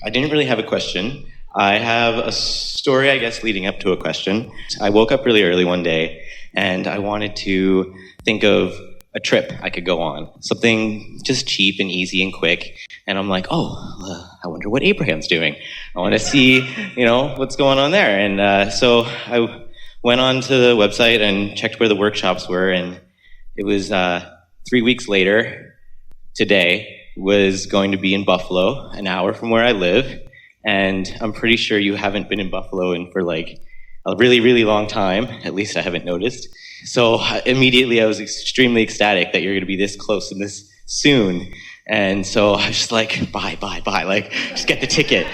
I didn't really have a question. I have a story, I guess, leading up to a question. I woke up really early one day, and I wanted to think of a trip I could go on, something just cheap and easy and quick. And I'm like, I wonder what Abraham's doing. I want to see, what's going on there. And so I went on to the website and checked where the workshops were, and it was 3 weeks later. Today was going to be in Buffalo, an hour from where I live. And I'm pretty sure you haven't been in Buffalo for like a really, really long time. At least I haven't noticed. So immediately I was extremely ecstatic that you're going to be this close and this soon. And so I was just like, bye, like just get the ticket.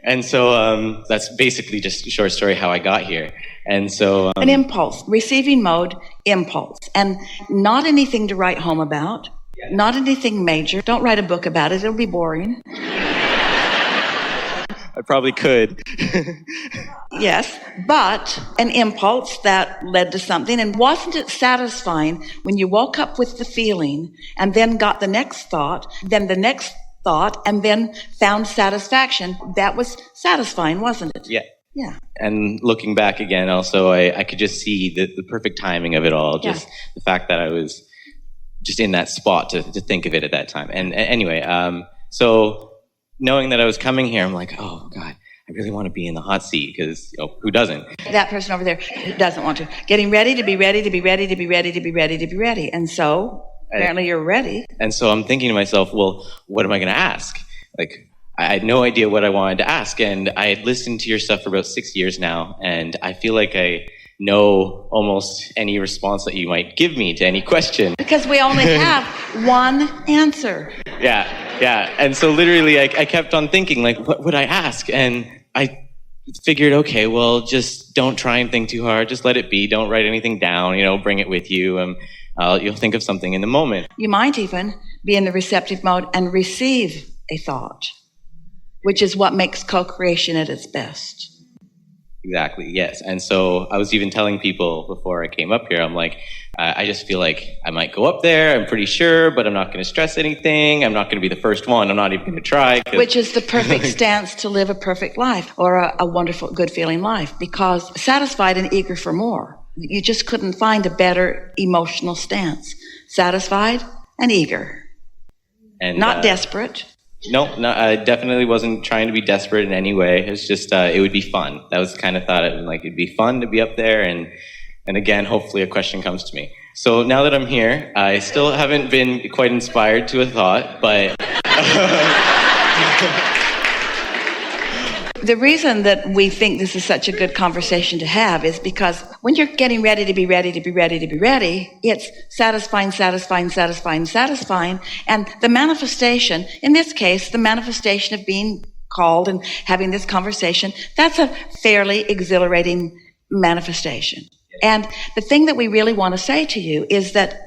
And so that's basically just a short story how I got here. And so an impulse, receiving mode, impulse, and not anything to write home about, not anything major. Don't write a book about it. It'll be boring. I probably could. Yes, but an impulse that led to something. And wasn't it satisfying when you woke up with the feeling and then got the next thought, then the next thought, and then found satisfaction? That was satisfying, wasn't it? Yeah. Yeah. And looking back again, also, I could just see the perfect timing of it all. Just the fact that I was just in that spot to think of it at that time. And anyway, so knowing that I was coming here, I'm like, oh God, I really want to be in the hot seat because who doesn't? That person over there doesn't want to. Getting ready to be ready to be ready to be ready to be ready to be ready. And so apparently you're ready. And so I'm thinking to myself, well, what am I going to ask? Like, I had no idea what I wanted to ask. And I had listened to your stuff for about 6 years now. And I feel like I know almost any response that you might give me to any question. Because we only have one answer. Yeah. And so literally I kept on thinking, like, what would I ask? And I figured, okay, well, just don't try and think too hard. Just let it be. Don't write anything down, bring it with you. You'll think of something in the moment. You might even be in the receptive mode and receive a thought, which is what makes co-creation at its best. Exactly, yes. And so I was even telling people before I came up here, I'm like, I just feel like I might go up there, I'm pretty sure, but I'm not going to stress anything. I'm not going to be the first one. I'm not even going to try. Which is the perfect stance to live a perfect life or a wonderful, good feeling life, because satisfied and eager for more. You just couldn't find a better emotional stance. Satisfied and eager. And not desperate. No, I definitely wasn't trying to be desperate in any way. It's just, it would be fun. That was the kind of thought. It'd be fun to be up there. And again, hopefully a question comes to me. So now that I'm here, I still haven't been quite inspired to a thought, but... The reason that we think this is such a good conversation to have is because when you're getting ready to be ready to be ready to be ready, it's satisfying. And the manifestation, in this case, the manifestation of being called and having this conversation, that's a fairly exhilarating manifestation. And the thing that we really want to say to you is that,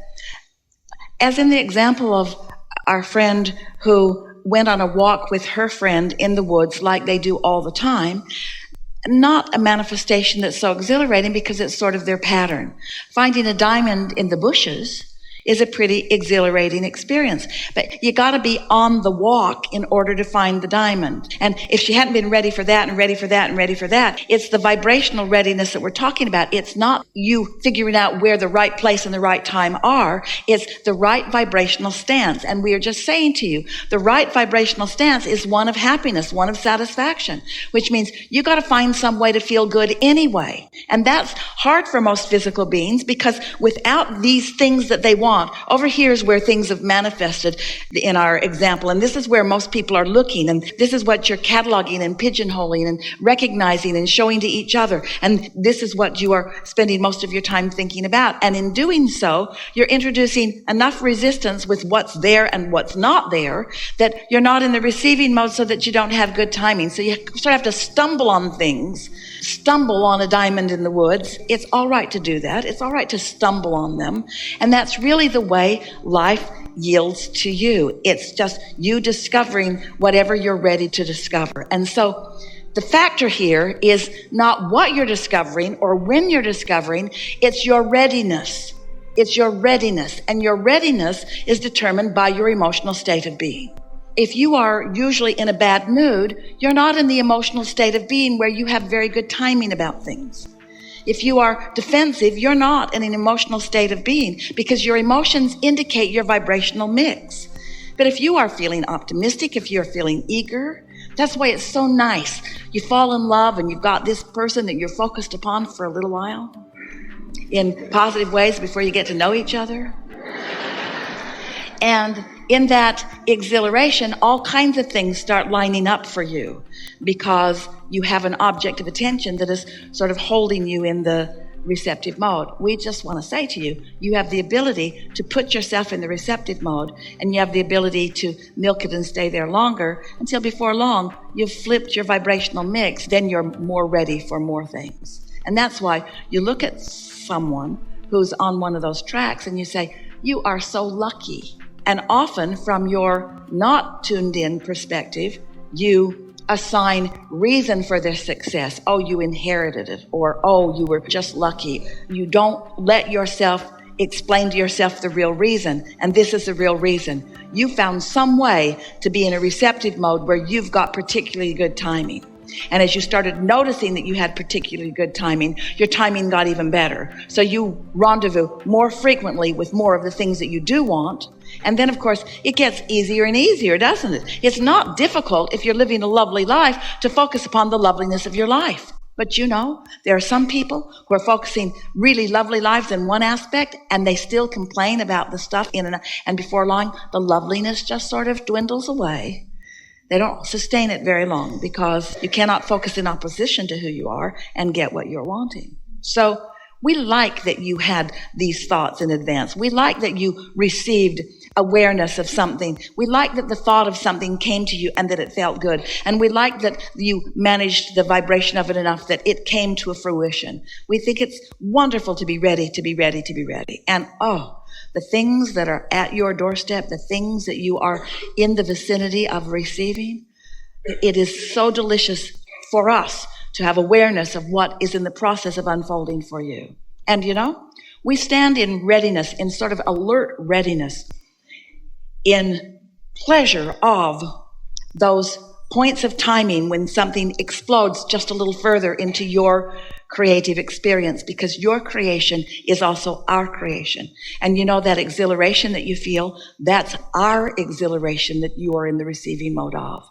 as in the example of our friend who went on a walk with her friend in the woods like they do all the time, not a manifestation that's so exhilarating because it's sort of their pattern. Finding a diamond in the bushes is a pretty exhilarating experience. But you got to be on the walk in order to find the diamond. And if she hadn't been ready for that and ready for that and ready for that, it's the vibrational readiness that we're talking about. It's not you figuring out where the right place and the right time are. It's the right vibrational stance. And we are just saying to you, the right vibrational stance is one of happiness, one of satisfaction, which means you got to find some way to feel good anyway. And that's hard for most physical beings because without these things that they want, over here is where things have manifested in our example. And this is where most people are looking. And this is what you're cataloging and pigeonholing and recognizing and showing to each other. And this is what you are spending most of your time thinking about. And in doing so, you're introducing enough resistance with what's there and what's not there that you're not in the receiving mode so that you don't have good timing. So you sort of have to stumble on things, stumble on a diamond in the woods. It's all right to do that. It's all right to stumble on them. And that's really the way life yields to you. It's just you discovering whatever you're ready to discover. And so the factor here is not what you're discovering or when you're discovering, it's your readiness. It's your readiness. And your readiness is determined by your emotional state of being. if you are usually in a bad mood, you're not in the emotional state of being where you have very good timing about things. If you are defensive, you're not in an emotional state of being because your emotions indicate your vibrational mix. But if you are feeling optimistic, if you're feeling eager, that's why it's so nice. You fall in love and you've got this person that you're focused upon for a little while in positive ways before you get to know each other. And in that exhilaration, all kinds of things start lining up for you because you have an object of attention that is sort of holding you in the receptive mode. We just want to say to you, you have the ability to put yourself in the receptive mode, and you have the ability to milk it and stay there longer until before long you've flipped your vibrational mix. Then you're more ready for more things. And that's why you look at someone who's on one of those tracks and you say, you are so lucky. And often from your not tuned in perspective, you assign reason for their success. Oh, you inherited it, or oh, you were just lucky. You don't let yourself explain to yourself the real reason. And this is the real reason. You found some way to be in a receptive mode where you've got particularly good timing. And as you started noticing that you had particularly good timing, your timing got even better. So you rendezvous more frequently with more of the things that you do want. And then, of course, it gets easier and easier, doesn't it? It's not difficult if you're living a lovely life to focus upon the loveliness of your life. But you know, there are some people who are focusing really lovely lives in one aspect, and they still complain about the stuff and before long, the loveliness just sort of dwindles away. They don't sustain it very long because you cannot focus in opposition to who you are and get what you're wanting. So we like that you had these thoughts in advance. We like that you received awareness of something. We like that the thought of something came to you and that it felt good. And we like that you managed the vibration of it enough that it came to a fruition. We think it's wonderful to be ready, to be ready, to be ready. And the things that are at your doorstep, the things that you are in the vicinity of receiving, it is so delicious for us to have awareness of what is in the process of unfolding for you. And you know, we stand in readiness, in sort of alert readiness, in pleasure of those points of timing when something explodes just a little further into your creative experience, because your creation is also our creation. And you know, that exhilaration that you feel, that's our exhilaration that you are in the receiving mode of.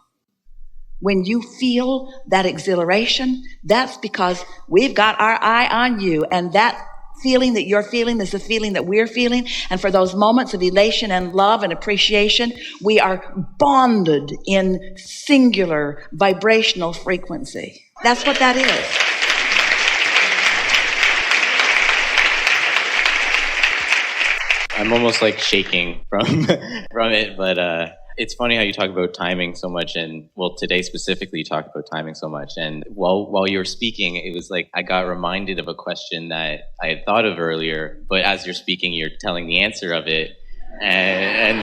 When you feel that exhilaration, that's because we've got our eye on you, and that feeling that you're feeling is the feeling that we're feeling. And for those moments of elation and love and appreciation, we are bonded in singular vibrational frequency. That's what that is. I'm almost like shaking from it, but it's funny how you talk about timing so much, and well, today specifically you talk about timing so much. And while you were speaking, it was like I got reminded of a question that I had thought of earlier, but as you're speaking, you're telling the answer of it, and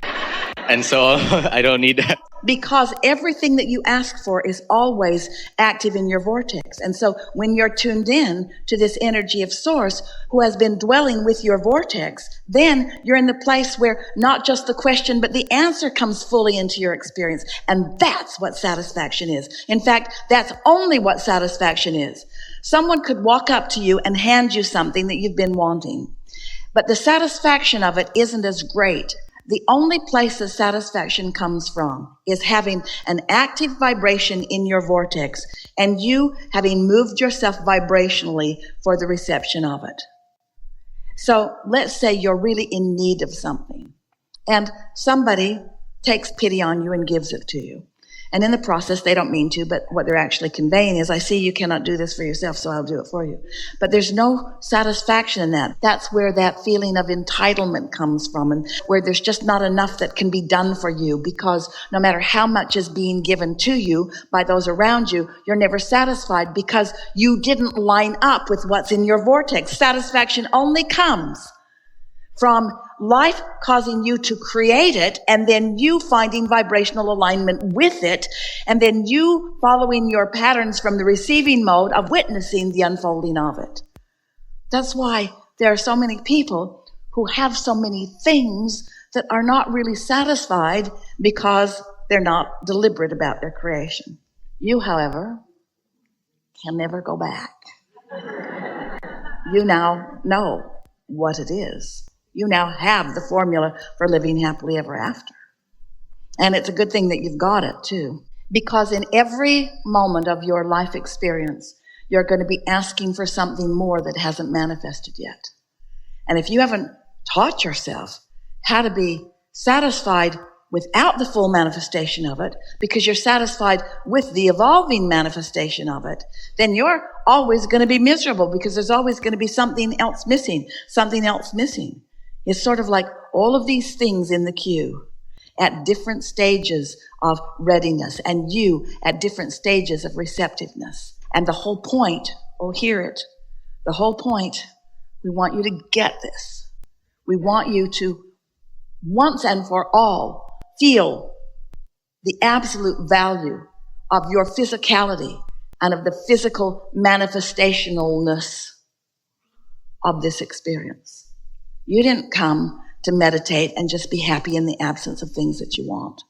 so I don't need to. Because everything that you ask for is always active in your vortex. And so when you're tuned in to this energy of source who has been dwelling with your vortex, then you're in the place where not just the question, but the answer comes fully into your experience. And that's what satisfaction is. In fact, that's only what satisfaction is. Someone could walk up to you and hand you something that you've been wanting, but the satisfaction of it isn't as great. The only place the satisfaction comes from is having an active vibration in your vortex and you having moved yourself vibrationally for the reception of it. So let's say you're really in need of something and somebody takes pity on you and gives it to you. And in the process, they don't mean to, but what they're actually conveying is, I see you cannot do this for yourself, so I'll do it for you. But there's no satisfaction in that. That's where that feeling of entitlement comes from, and where there's just not enough that can be done for you, because no matter how much is being given to you by those around you, you're never satisfied because you didn't line up with what's in your vortex. Satisfaction only comes from life causing you to create it, and then you finding vibrational alignment with it, and then you following your patterns from the receiving mode of witnessing the unfolding of it. That's why there are so many people who have so many things that are not really satisfied, because they're not deliberate about their creation. You, however, can never go back. You now know what it is. You now have the formula for living happily ever after. And it's a good thing that you've got it too. Because in every moment of your life experience, you're going to be asking for something more that hasn't manifested yet. And if you haven't taught yourself how to be satisfied without the full manifestation of it, because you're satisfied with the evolving manifestation of it, then you're always going to be miserable because there's always going to be something else missing, something else missing. It's sort of like all of these things in the queue at different stages of readiness, and you at different stages of receptiveness. And the whole point, hear it, the whole point, we want you to get this. We want you to once and for all feel the absolute value of your physicality and of the physical manifestationalness of this experience. You didn't come to meditate and just be happy in the absence of things that you want.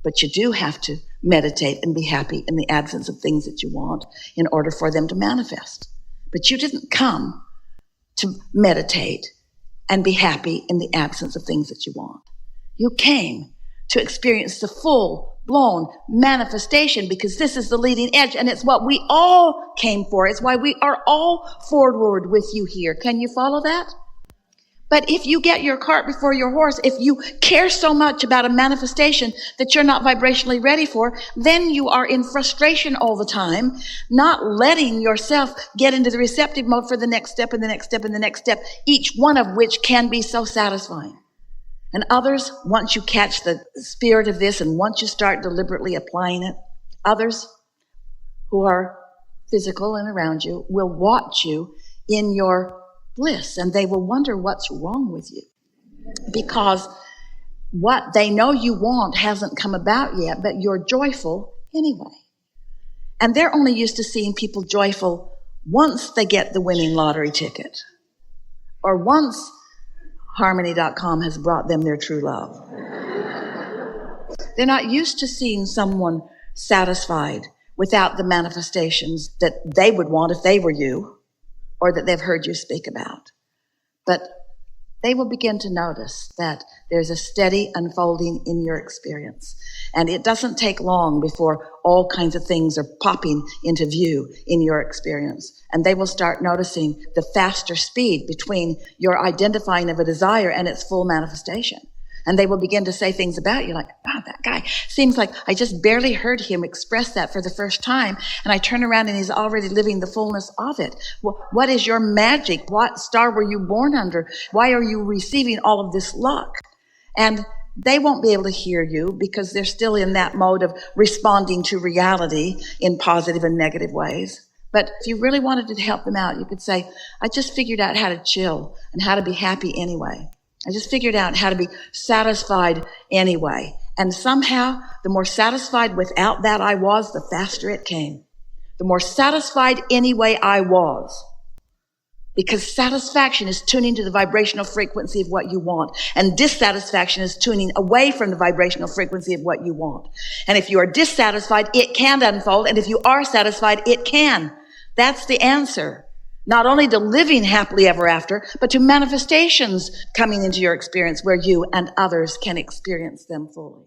But you do have to meditate and be happy in the absence of things that you want in order for them to manifest. But you didn't come to meditate and be happy in the absence of things that you want. You came to experience the full-blown manifestation because this is the leading edge, and it's what we all came for. It's why we are all forward with you here. Can you follow that? But if you get your cart before your horse, if you care so much about a manifestation that you're not vibrationally ready for, then you are in frustration all the time, not letting yourself get into the receptive mode for the next step and the next step and the next step, each one of which can be so satisfying. And others, once you catch the spirit of this and once you start deliberately applying it, others who are physical and around you will watch you in your bliss, and they will wonder what's wrong with you, because what they know you want hasn't come about yet, but you're joyful anyway. And they're only used to seeing people joyful once they get the winning lottery ticket, or once Harmony.com has brought them their true love. They're not used to seeing someone satisfied without the manifestations that they would want if they were you, or that they've heard you speak about. But they will begin to notice that there's a steady unfolding in your experience. And it doesn't take long before all kinds of things are popping into view in your experience. And they will start noticing the faster speed between your identifying of a desire and its full manifestation. And they will begin to say things about you like, wow, that guy seems like I just barely heard him express that for the first time. And I turn around and he's already living the fullness of it. Well, what is your magic? What star were you born under? Why are you receiving all of this luck? And they won't be able to hear you because they're still in that mode of responding to reality in positive and negative ways. But if you really wanted to help them out, you could say, I just figured out how to chill and how to be happy anyway. I just figured out how to be satisfied anyway. And somehow, the more satisfied without that I was, the faster it came. The more satisfied anyway I was. Because satisfaction is tuning to the vibrational frequency of what you want. And dissatisfaction is tuning away from the vibrational frequency of what you want. And if you are dissatisfied, it can unfold. And if you are satisfied, it can. That's the answer. Not only to living happily ever after, but to manifestations coming into your experience where you and others can experience them fully.